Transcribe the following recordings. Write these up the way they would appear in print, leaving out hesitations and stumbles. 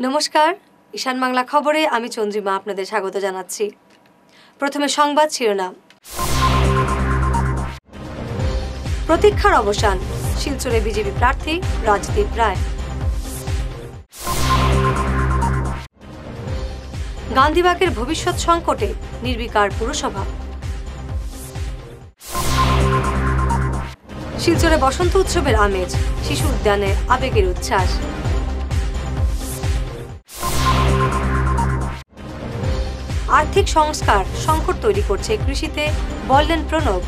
নমস্কার, ঈশান বাংলা খবরে আমি চন্দ্রিমা আপনাদের স্বাগত জানাচ্ছি। প্রথমে সংবাদ শিরোনাম। প্রতীক্ষার অবসান, শিলচরে বিজেপি প্রার্থী রাজদীপ রায়। গান্ধীবাগের ভবিষ্যৎ সংকটে নির্বিকার পুরসভা। শিলচরে বসন্ত উৎসবের আমেজ, শিশু উদ্যানে আবেগের উচ্ছ্বাস। আর্থিক সংস্কার সংকট তৈরি করছে কৃষিতে, বললেন প্রণব।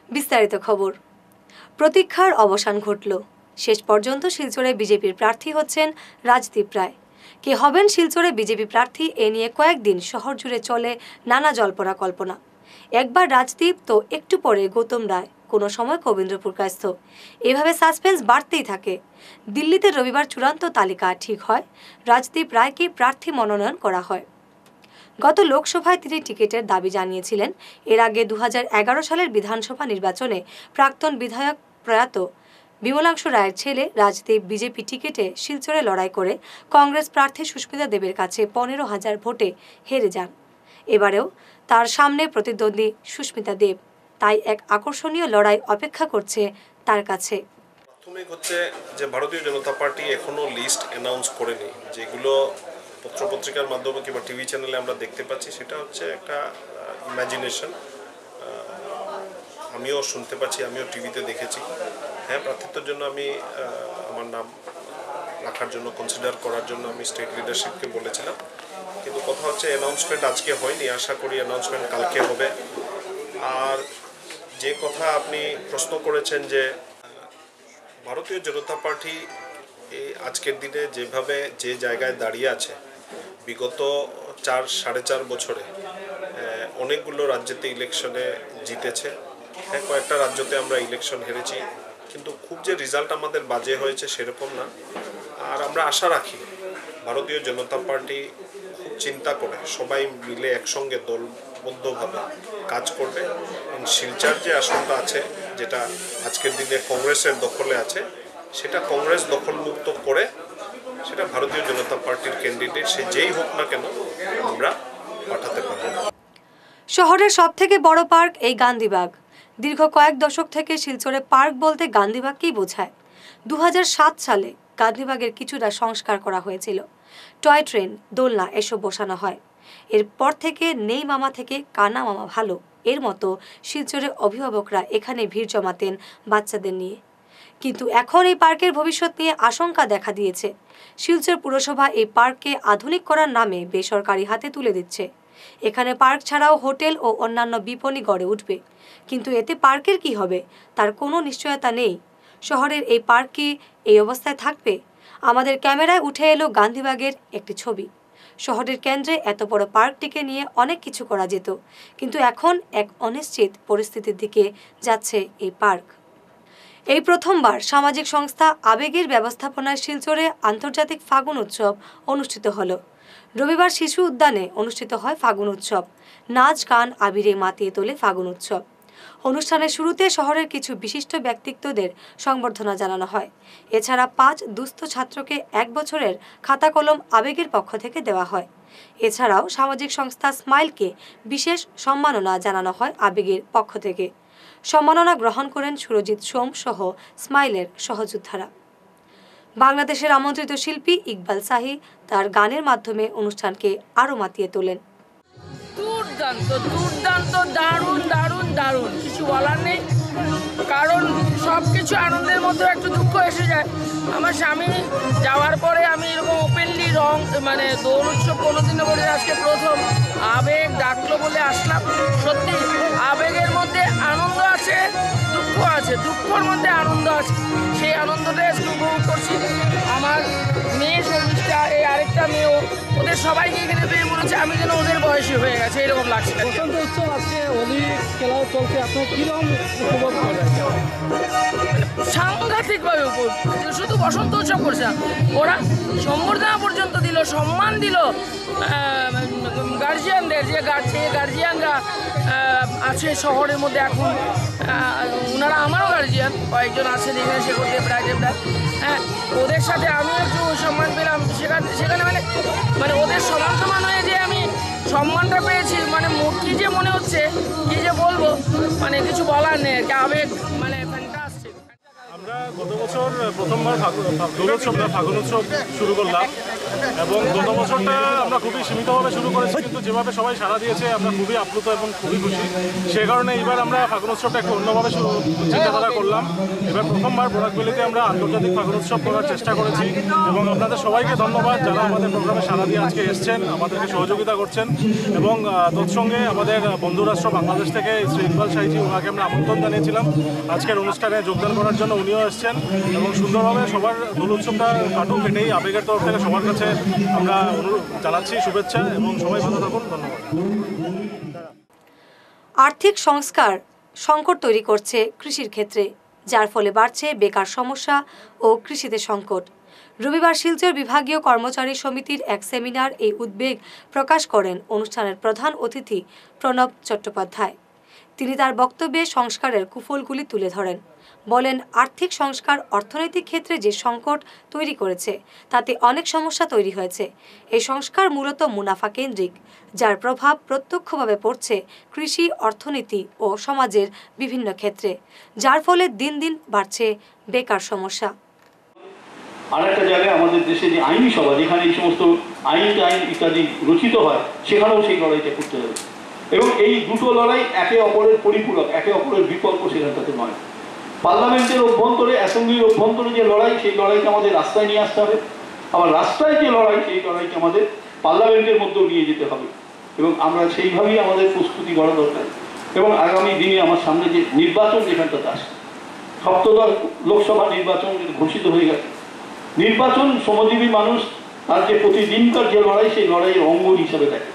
বিস্তারিত খবর। প্রতীক্ষার অবসান ঘটল। শেষ পর্যন্ত শিলচরে বিজেপির প্রার্থী হচ্ছেন রাজদীপ রায়। কে হবেন শিলচরে বিজেপি প্রার্থী, এ নিয়ে কয়েকদিন শহর জুড়ে চলে নানা জল্পনা কল্পনা। একবার রাজদীপ তো একটু পরে গৌতম রায়, কোনো সময় কবীন্দ্রপুর কায়স্থ। এভাবে সাসপেন্স বাড়তেই থাকে। দিল্লিতে রবিবার চূড়ান্ত তালিকা ঠিক হয়, রাজদীপ রায়কে প্রার্থী মনোনয়ন করা হয়। গত লোকসভায় তিনি টিকিটের দাবি জানিয়েছিলেন। এর আগে 2011 সালের বিধানসভা নির্বাচনে প্রাক্তন বিধায়ক প্রয়াত বিমলাংশু রায়ের ছেলে রাজদীপ বিজেপি টিকিটে শিলচরে লড়াই করে কংগ্রেস প্রার্থী সুস্মিতা দেবের কাছে 15,000 ভোটে হেরে যান। এবারেও তার সামনে প্রতিদ্বন্দ্বী সুস্মিতা দেব, তাই এক আকর্ষণীয় লড়াই অপেক্ষা করছে তার কাছে। প্রাথমিক হচ্ছে যে ভারতীয় জনতা পার্টি এখনো লিস্ট অ্যানাউন্স করেনি, যেগুলো পত্রপত্রিকার মাধ্যমে কিংবা টিভি চ্যানেলে আমরা দেখতে পাচ্ছি, সেটা হচ্ছে একটা ইমাজিনেশন। আমিও শুনতে পাচ্ছি, আমিও টিভিতে দেখেছি। হ্যাঁ, প্রার্থিত্বের জন্য আমি আমার নাম রাখার জন্য, কনসিডার করার জন্য আমি স্টেট লিডারশিপকে বলেছিলাম, কিন্তু কথা হচ্ছে অ্যানাউন্সমেন্ট আজকে হয়নি। আশা করি অ্যানাউন্সমেন্ট কালকে হবে। আর যে কথা আপনি প্রশ্ন করেছেন যে ভারতীয় জনতা পার্টি আজকের দিনে যেভাবে যে জায়গায় দাঁড়িয়ে আছে, বিগত 4-4.5 বছরে অনেকগুলো রাজ্যেতে ইলেকশনে জিতেছে। হ্যাঁ, কয়েকটা রাজ্যতে আমরা ইলেকশন হেরেছি, কিন্তু খুব যে রেজাল্ট আমাদের বাজে হয়েছে সেরকম না। আর আমরা আশা রাখি ভারতীয় জনতা পার্টি খুব চিন্তা করে সবাই মিলে একসঙ্গে দলবদ্ধভাবে কাজ করবে। শিলচর যে আসনটা আছে, যেটা আজকের দিনে কংগ্রেসের দখলে আছে, সেটা কংগ্রেস দখলমুক্ত করে সেটা ভারতীয় জনতা পার্টির ক্যান্ডিডেট সে যেই হোক না কেন আমরা পাঠাতে পারব। শহরের সবথেকে বড় পার্ক এই গান্ধীবাগ। দীর্ঘ কয়েক দশক থেকে শিলচরে পার্ক বলতে গান্ধীবাগকেই বোঝায়। 2007 সালে গান্ধীবাগের কিছুটা সংস্কার করা হয়েছিল। টয় ট্রেন, দোলনা এসব বসানো হয়। এরপর থেকে নেই মামা থেকে কানা মামা ভালো, এর মতো শিলচরের অভিভাবকরা এখানে ভিড় জমাতেন বাচ্চাদের নিয়ে। কিন্তু এখন এই পার্কের ভবিষ্যৎ নিয়ে আশঙ্কা দেখা দিয়েছে। শিলচর পুরসভা এই পার্ককে আধুনিক করার নামে বেসরকারি হাতে তুলে দিচ্ছে। এখানে পার্ক ছাড়াও হোটেল ও অন্যান্য বিপণী গড়ে উঠবে, কিন্তু এতে পার্কের কি হবে তার কোনো নিশ্চয়তা নেই। শহরের এই পার্ক কি এই অবস্থায় থাকবে? আমাদের ক্যামেরায় উঠে এলো গান্ধীবাগের একটি ছবি। শহরের কেন্দ্রে এত বড় পার্কটিকে নিয়ে অনেক কিছু করা যেত, কিন্তু এখন এক অনিশ্চিত পরিস্থিতির দিকে যাচ্ছে এই পার্ক। এই প্রথমবার সামাজিক সংস্থা আবেগের ব্যবস্থাপনায় শিলচরে আন্তর্জাতিক ফাগুন উৎসব অনুষ্ঠিত হলো। রবিবার শিশু উদ্যানে অনুষ্ঠিত হয় ফাগুন উৎসব। নাচ গান আবিরে মাতিয়ে তোলে ফাগুন উৎসব। অনুষ্ঠানের শুরুতে শহরের কিছু বিশিষ্ট ব্যক্তিত্বদের সংবর্ধনা জানানো হয়। এছাড়া 5 দুস্থ ছাত্রকে 1 বছরের খাতা কলম আবেগের পক্ষ থেকে দেওয়া হয়। এছাড়াও সামাজিক সংস্থা স্মাইলকে বিশেষ সম্মাননা জানানো হয় আবেগের পক্ষ থেকে। সম্মাননা গ্রহণ করেন সুরজিৎ সোম সহ স্মাইলের সহযোদ্ধারা। বাংলাদেশের আমন্ত্রিত শিল্পী ইকবাল শাহী তার গানের মাধ্যমে অনুষ্ঠানকে আরো মাতিয়ে তোলেন। দুর্দান্ত দুর্দান্ত, দারুণ দারুণ দারুণ, কিছু বলার নেই। কারণ সব কিছু আনন্দের মধ্যে একটু দুঃখ এসে যায়। আমার স্বামী যাওয়ার পরে আমি এরকম ওপেনলি দোল উৎসব কোনোদিনও বলে আজকে প্রথম আবেগ ডাকলো বলে আসলাম। সত্যি আবেগের মধ্যে আনন্দ আছে, দুঃখ আছে, দুঃখের মধ্যে আনন্দ আছে। সেই আনন্দটাই আজকে উপভোগ করছি। আমার মেয়ে শর্মিষ্ঠা, এই আরেকটা মেয়েও, ওদের সবাইকে এখানে পেয়ে মনে হচ্ছে আমি যেন ওদের বয়সী হয়ে গেছে, এরকম লাগছে। বসন্ত উৎসব আজকে হোলি খেলাও চলছে, আপনার কীরকম উপভোগ করেন? সাংঘাতিকভাবে শুধু বসন্ত উৎসব করছে না, ওরা সম্বর্ধনা পর্যন্ত দিল, সম্মান দিল গার্জিয়ানদের, যে গার্জিয়ানরা আছে শহরের মধ্যে এখন। ওনারা আমারও গার্জিয়ান, কয়েকজন আছেন এখানে শেখরদে প্রাইভেটরা। হ্যাঁ, ওদের সাথে আমিও একটু সম্মান পেলাম সেখানে মানে ওদের সমান হয়ে যে আমি সম্মানটা পেয়েছি, মানে কী যে মনে হচ্ছে, কী যে বলবো, মানে কিছু বলার নেই, আবেগ মানে ফ্যান্টাস্টিক। আমরা গত বছর প্রথমবার ফাগুন উৎসব শুরু করলাম এবং গত বছরটা আমরা খুবই সীমিতভাবে শুরু করেছি, কিন্তু যেভাবে সবাই সাড়া দিয়েছে আমরা খুবই আপ্লুত এবং খুবই খুশি। সে কারণে এবার আমরা ফাগুন উৎসবটা একটু অন্যভাবে চিন্তাধারা করলাম। এবার প্রথমবার বোরাকভ্যালিতে আমরা আন্তর্জাতিক ফাগুন উৎসব করার চেষ্টা করেছি এবং আপনাদের সবাইকে ধন্যবাদ যারা আমাদের প্রোগ্রামে সাড়া দিয়ে আজকে এসছেন, আমাদেরকে সহযোগিতা করছেন। এবং তৎসঙ্গে আমাদের বন্ধুরাষ্ট্র বাংলাদেশ থেকে শ্রী ইকবাল শাহীজি, ওনাকে আমরা আমন্ত্রণ জানিয়েছিলাম আজকের অনুষ্ঠানে যোগদান করার জন্য। উনিও এসছেন এবং সুন্দরভাবে সবার দোল উৎসবটা কাটুক, এটাই আবেগের তরফ থেকে সবার কাছে আমরা অনুরোধ জানাচ্ছি, শুভেচ্ছা, এবং সবাই ভালো থাকুন। ধন্যবাদ। আর্থিক সংস্কার সংকট তৈরি করছে কৃষির ক্ষেত্রে, যার ফলে বাড়ছে বেকার সমস্যা ও কৃষিতে সংকট। রবিবার শিলচর বিভাগীয় কর্মচারী সমিতির এক সেমিনার এই উদ্বেগ প্রকাশ করেন অনুষ্ঠানের প্রধান অতিথি প্রণব চট্টোপাধ্যায়। তিনি তার বক্তব্যে সংস্কারের কুফলগুলি তুলে ধরেন। বলেন, আর্থিক সংস্কার অর্থনৈতিক ক্ষেত্রে যে সংকট তৈরি করেছে তাতে অনেক সমস্যা তৈরি হয়েছে। এই সংস্কার মূলত মুনাফা কেন্দ্রিক, যার প্রভাব প্রত্যক্ষভাবে পড়ছে কৃষি, অর্থনীতি ও সমাজের বিভিন্ন ক্ষেত্রে, যার ফলে দিন দিন বাড়ছে বেকার সমস্যা। আর একটা জায়গায় আমাদের দেশে যে আইনি সভা, যেখানে এই সমস্ত আইন ইত্যাদি রচিত হয়, সেখানেও সেই লড়াইটা করতে হবে। এবং এই দুটো লড়াই একে অপরের পরিপূরক, একে অপরের বিকল্প সেখানটাতে নয়। পার্লামেন্টের অভ্যন্তরে, অ্যাসেম্বলির অভ্যন্তরে যে লড়াই, সেই লড়াইকে আমাদের রাস্তায় নিয়ে আসতে হবে। আবার রাস্তায় যে লড়াই, সেই লড়াইকে আমাদের পার্লামেন্টের মধ্যেও নিয়ে যেতে হবে। এবং আমরা সেইভাবেই আমাদের প্রস্তুতি করা দরকার। এবং আগামী দিনে আমার সামনে যে নির্বাচন যেখানটাতে আসছে, সপ্তদশ লোকসভা নির্বাচন ঘোষিত হয়ে গেছে। নির্বাচন শ্রমজীবী মানুষ তার যে প্রতিদিনকার যে লড়াই, সেই লড়াইয়ের অঙ্গ হিসাবে দেখে।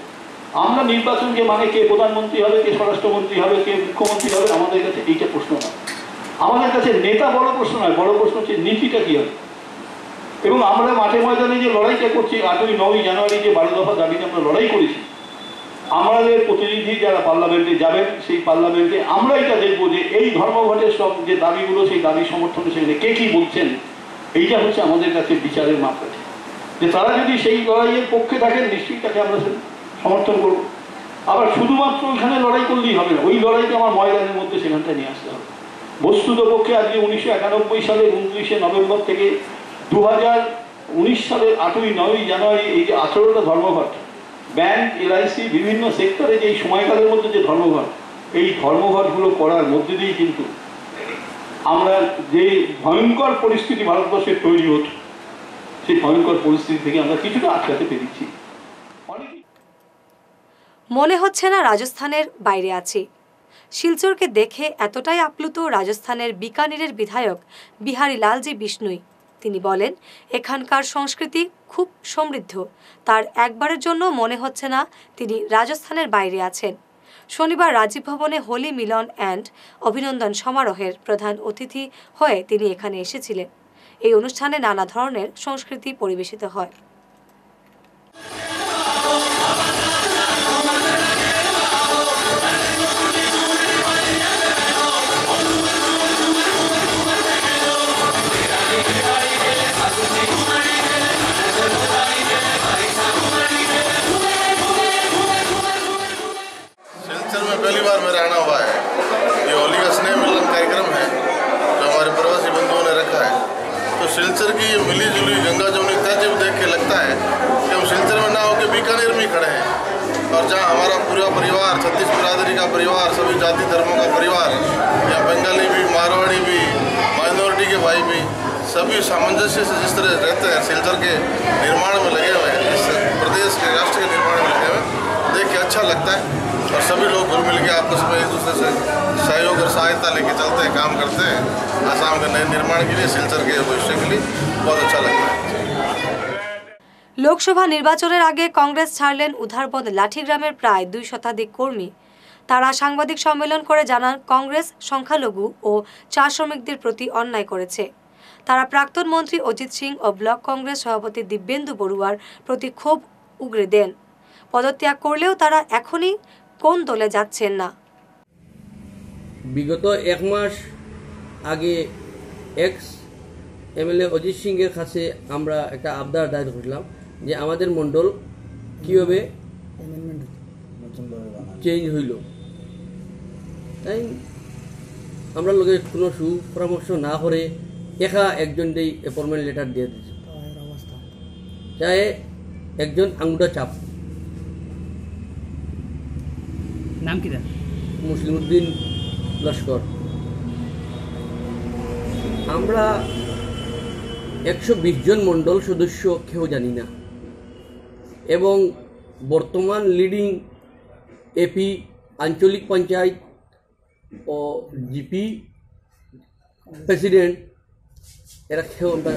আমরা নির্বাচনকে মানে কে প্রধানমন্ত্রী হবে, কে স্বরাষ্ট্রমন্ত্রী হবে, কে মুখ্যমন্ত্রী হবে, আমাদের কাছে এইটা প্রশ্ন নয়। আমাদের কাছে নেতা বড় প্রশ্ন নয়, বড় প্রশ্ন হচ্ছে নীতিটা কী হবে। এবং আমরা মাঠে ময়দানে যে লড়াইটা করছি, 8-9 জানুয়ারি যে 12 দফা দাবিতে আমরা লড়াই করেছি, আমাদের প্রতিনিধি যারা পার্লামেন্টে যাবেন, সেই পার্লামেন্টে আমরা এটা দেখবো যে এই ধর্মঘটের সব যে দাবিগুলো, সেই দাবি সমর্থনে সেখানে কে কী বলছেন। এইটা হচ্ছে আমাদের কাছে বিচারের মাপকাঠি, যে তারা যদি সেই লড়াইয়ের পক্ষে থাকেন, নিশ্চয়ই তাকে আমরা সমর্থন করব। আবার শুধুমাত্র ওইখানে লড়াই করলেই হবে না, ওই লড়াইকে আমার ময়দানের মধ্যে সেখানটা নিয়ে আসতে হবে। বস্তুত পক্ষে আজকে 1991 সালের 29শে নভেম্বর থেকে 2019 সালের 8-9 জানুয়ারি এই যে 18টা ধর্মঘট, ব্যাংক, LIC, বিভিন্ন সেক্টরে যে এই সময়কালের মধ্যে যে ধর্মঘট, এই ধর্মঘটগুলো করার মধ্যে দিয়েই কিন্তু আমরা যে ভয়ঙ্কর পরিস্থিতি ভারতবর্ষের তৈরি হতো, সেই ভয়ঙ্কর পরিস্থিতি থেকে আমরা কিছুটা আটকাতে পেরেছি। মনে হচ্ছে না রাজস্থানের বাইরে আছি। শিলচরকে দেখে এতটাই আপ্লুত রাজস্থানের বিকানিরের বিধায়ক বিহারী লালজি বিষ্ণুই। তিনি বলেন, এখানকার সংস্কৃতি খুব সমৃদ্ধ, তার একবারের জন্য মনে হচ্ছে না তিনি রাজস্থানের বাইরে আছেন। শনিবার রাজীব ভবনে হোলি মিলন অ্যান্ড অভিনন্দন সমারোহের প্রধান অতিথি হয়ে তিনি এখানে এসেছিলেন। এই অনুষ্ঠানে নানা ধরনের সংস্কৃতি পরিবেশিত হয়। पहली बार मेरा आना हुआ है। ये होली का स्नेह मिलन कार्यक्रम है जो हमारे प्रवासी बंधुओं ने रखा है। तो सिलचर की ये मिली जुली गंगा जमुनी तहजीब देख के लगता है कि हम सिलचर में ना होकर बीकानेर में खड़े हैं, और जहाँ हमारा पूरा परिवार, 36 बिरादरी का परिवार, सभी जाति धर्मों का परिवार, यहाँ बंगाली भी, मारवाड़ी भी, माइनॉरिटी के भाई भी, सभी सामंजस्य से जिस तरह रहते हैं, सिलचर के निर्माण में लगे हुए हैं, इस प्रदेश के राष्ट्र के निर्माण में लगे हुए हैं, देख के अच्छा लगता है। और सभी लोग घुल मिल के आपस में एक दूसरे से सहयोग और सहायता लेके चलते हैं, काम करते हैं आसाम के नए निर्माण के लिए, सिलचर के भविष्य के लिए बहुत अच्छा लगता है। লোকসভা নির্বাচনের আগে কংগ্রেস ছাড়লেন উধারবন্দ লাঠিগ্রামের প্রায় 2 শতাধিক কর্মী। তারা সাংবাদিক সম্মেলন করে জানান কংগ্রেস সংখ্যালঘু ও চা শ্রমিকদের প্রতি অন্যায় করেছে। তারা প্রাক্তন মন্ত্রী অজিত সিং ও ব্লক কংগ্রেস সভাপতি দিব্যেন্দু বড়ুয়ার প্রতি ক্ষোভ উগরে দেন। পদত্যাগ করলেও তারা এখনই কোন দলে যাচ্ছেন না। বিগত 1 মাস আগে এক্স এমএলএ অজিত সিংয়ের কাছে আমরা একটা আবদার দায়ের করলাম যে আমাদের মণ্ডল কীভাবে চেঞ্জ হইল। তাই আমরা লোকের কোনো সুপরামর্শ না করে একা একজনকেই অ্যাপয়েন্টমেন্ট লেটার দিয়ে দিচ্ছে, চাই একজন আঙুটা চাপ। নাম কি? মুসলিমউদ্দিন লস্কর। আমরা 120 জন মণ্ডল সদস্য কেউ জানি না, এবং বর্তমান লিডিং এপি, আঞ্চলিক পঞ্চায়েত ও জিপি প্রেসিডেন্ট এরা কেউ আমরা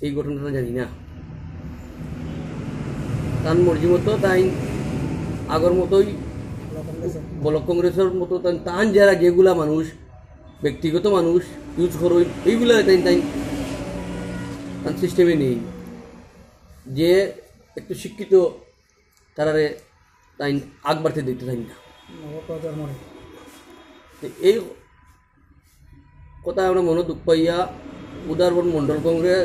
এই ঘটনাটা জানি না। তার মর্জি মতো তাই আগর মতোই ব্লক কংগ্রেসের মতো তান যারা যেগুলা মানুষ ব্যক্তিগত মানুষ ইউজ করো এইগুলা তাই তাই তার সিস্টেমে নেই যে একটু শিক্ষিত তারারে তাই আগ বাড়তে দেখতে চাই না। এই কথা আমরা মনে দুঃখ পাইয়া উদারবন মণ্ডল কংগ্রেস,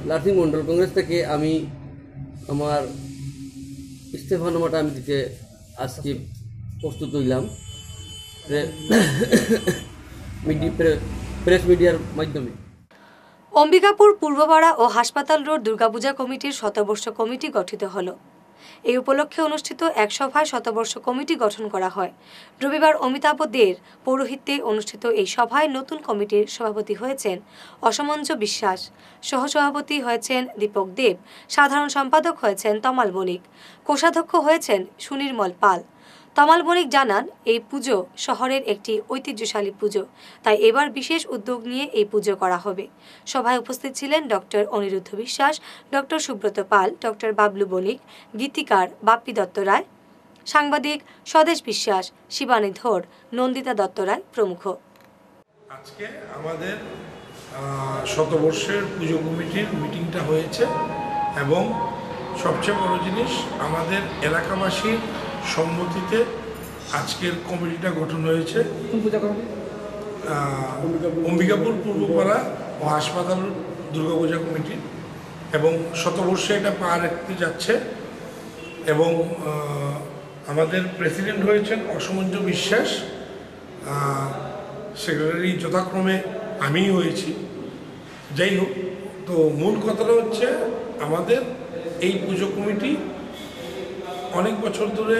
লার্সিং মণ্ডল কংগ্রেস থেকে আমি আমার ইস্তফানামাটা আমি দিতে আজকে প্রস্তুত হইলাম প্রেস মিডিয়ার মাধ্যমে। অম্বিকাপুর পূর্বপাড়া ও হাসপাতাল রোড দুর্গাপূজা কমিটির শতবর্ষ কমিটি গঠিত হলো। এই উপলক্ষে অনুষ্ঠিত এক সভায় শতবর্ষ কমিটি গঠন করা হয়। রবিবার অমিতাভ দের পৌরোহিত্যে অনুষ্ঠিত এই সভায় নতুন কমিটির সভাপতি হয়েছেন অসমঞ্জ বিশ্বাস, সহসভাপতি হয়েছেন দীপক দেব, সাধারণ সম্পাদক হয়েছেন তমাল বণিক, কোষাধ্যক্ষ হয়েছেন সুনির্মল পাল। তমাল বণিক জানান, এই পুজো শহরের একটি ঐতিহ্যশালী পুজো, তাই এবার বিশেষ উদ্যোগ নিয়ে এই পুজো করা হবে। সভায় উপস্থিত ছিলেন ডক্টর অনিরুদ্ধ বিশ্বাস, ডক্টর সুব্রত পাল, ডক্টর বাবলু বণিক, গীতিকার বাপ্পি দত্ত রায়, সাংবাদিক স্বদেশ বিশ্বাস, শিবানী ধর, নন্দিতা দত্ত রায় প্রমুখ। আজকে আমাদের শতবর্ষের পুজো কমিটির মিটিংটা হয়েছে এবং সবচেয়ে বড় জিনিস আমাদের এলাকাবাসীর সম্মতিতে আজকের কমিটিটা গঠন হয়েছে। অম্বিকাপুর পূর্বপাড়া ও হাসপাতাল দুর্গাপূজা কমিটি, এবং শতবর্ষে এটা পা রাখতে যাচ্ছে। এবং আমাদের প্রেসিডেন্ট হয়েছেন অসমঞ্জ বিশ্বাস, সেক্রেটারি যথাক্রমে আমিই হয়েছি। যাই হোক, তো মূল কথাটা হচ্ছে আমাদের এই পুজো কমিটি অনেক বছর ধরে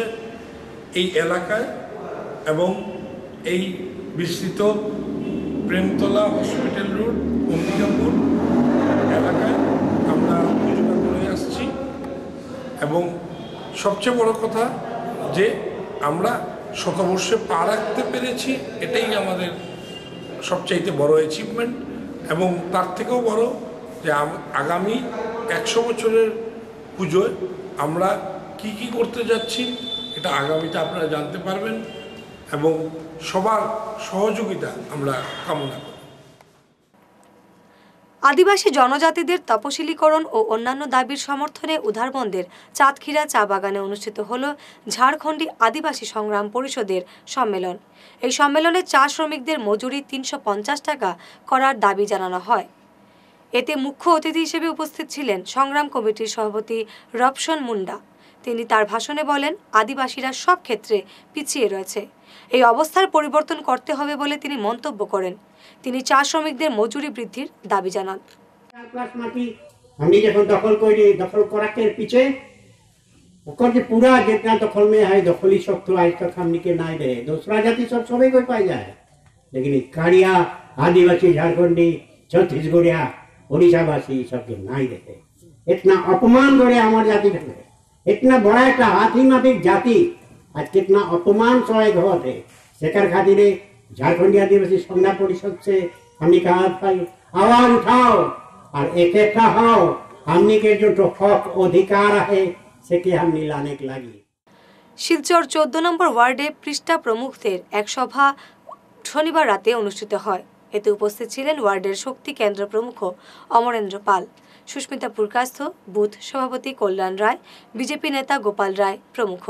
এই এলাকায় এবং এই বিস্তৃত প্রেমতলা হসপিটাল রোড অম্বিকাপুর এলাকায় আমরা পুজোটা করে আসছি। এবং সবচেয়ে বড় কথা যে আমরা শতবর্ষে পা রাখতে পেরেছি, এটাই আমাদের সবচাইতে বড় অ্যাচিভমেন্ট। এবং তার থেকেও বড় যে আগামী 100 বছরের পুজোয় আমরা কি কি করতে যাচ্ছি এটা আগামীতে আপনারা জানতে পারবেন, এবং সবার সহযোগিতা আমরা কামনা করি। আদিবাসী জনজাতিদের তপশিলীকরণ ও অন্যান্য দাবির সমর্থনে উধারবন্দের চাঁদখিরা চা বাগানে অনুষ্ঠিত হল ঝাড়খণ্ডী আদিবাসী সংগ্রাম পরিষদের সম্মেলন। এই সম্মেলনে চা শ্রমিকদের মজুরি 350 টাকা করার দাবি জানানো হয়। এতে মুখ্য অতিথি হিসেবে উপস্থিত ছিলেন সংগ্রাম কমিটির সভাপতি রবশন মুন্ডা। তিনি তার ভাষণে বলেন, আদিবাসীরা সব ক্ষেত্রে পিছিয়ে রয়েছে, এই অবস্থার পরিবর্তন করতে হবে বলে তিনি মন্তব্য করেন। তিনি চা শ্রমিকদের মজুরি বৃদ্ধির দাবি জানান। हमने जब दखल करी, दखल कराके पीछे ओकर जे पूरा जितना दखल में है, दखली सब तो आज तक हमने के नहीं दे। दूसरा जाति सब सभी को पाई जाए, लेकिन काड़िया आदिवासी झारखंडी छत्तीसगढ़िया उड़ीसावासी सबके नहीं देते। इतना अपमान करे हमारे जाति के, इतना बड़ा एक हाथी माफिक जाति आज कितना अपमान सहायक होते। शेखर खातिर झारखंडी आदिवासी संग्राम परिषद से हमने कहा भाई आवाज उठाओ और एक हो हमनी के जो हक अधिकार है সেটি हमनी लाने के लगी। শিলচর 14 নম্বর ওয়ার্ডে পৃষ্ঠা প্রমুখদের এক সভা শনিবার রাতে অনুষ্ঠিত হয়। এতে উপস্থিত ছিলেন ওয়ার্ডের শক্তি কেন্দ্র প্রমুখ অমরেন্দ্র পাল, সুস্মিতা পুরকাস্থ, বুথ সভাপতি কল্যাণ রায়, বিজেপি নেতা গোপাল রায় প্রমুখ।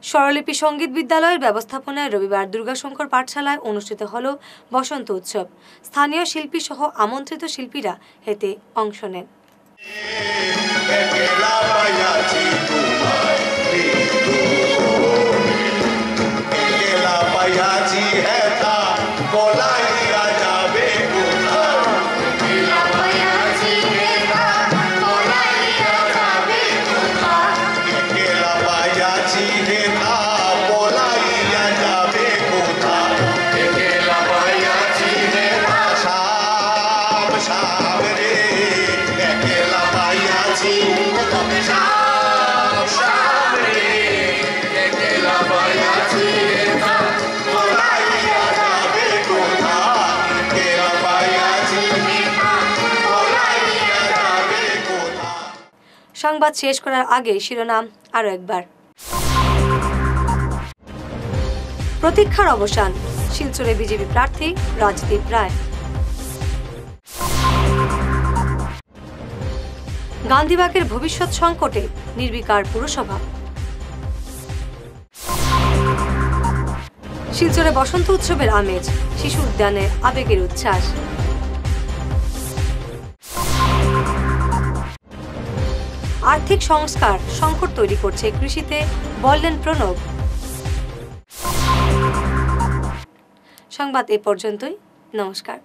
স্বরলিপি সঙ্গীত বিদ্যালয়ের ব্যবস্থাপনায় রবিবার দুর্গাশঙ্কর পাঠশালায় অনুষ্ঠিত হল বসন্ত উৎসব। স্থানীয় শিল্পী সহ আমন্ত্রিত শিল্পীরা এতে অংশ নেন। সংবাদ শেষ করার আগে শিরোনাম আরো একবার। প্রতীক্ষার অবসান, শিলচরে বিজেপি প্রার্থী রাজদীপ রায়। গান্ধীবাগের ভবিষ্যৎ সংকটে নির্বিকার পুরসভা। শিলচরে বসন্ত উৎসবের আমেজ, শিশু উদ্যানে আবেগের উচ্ছ্বাস। আর্থিক সংস্কার সংকট তৈরি করছে কৃষিতে, বললেন প্রণব। সংবাদ এ পর্যন্তই, নমস্কার।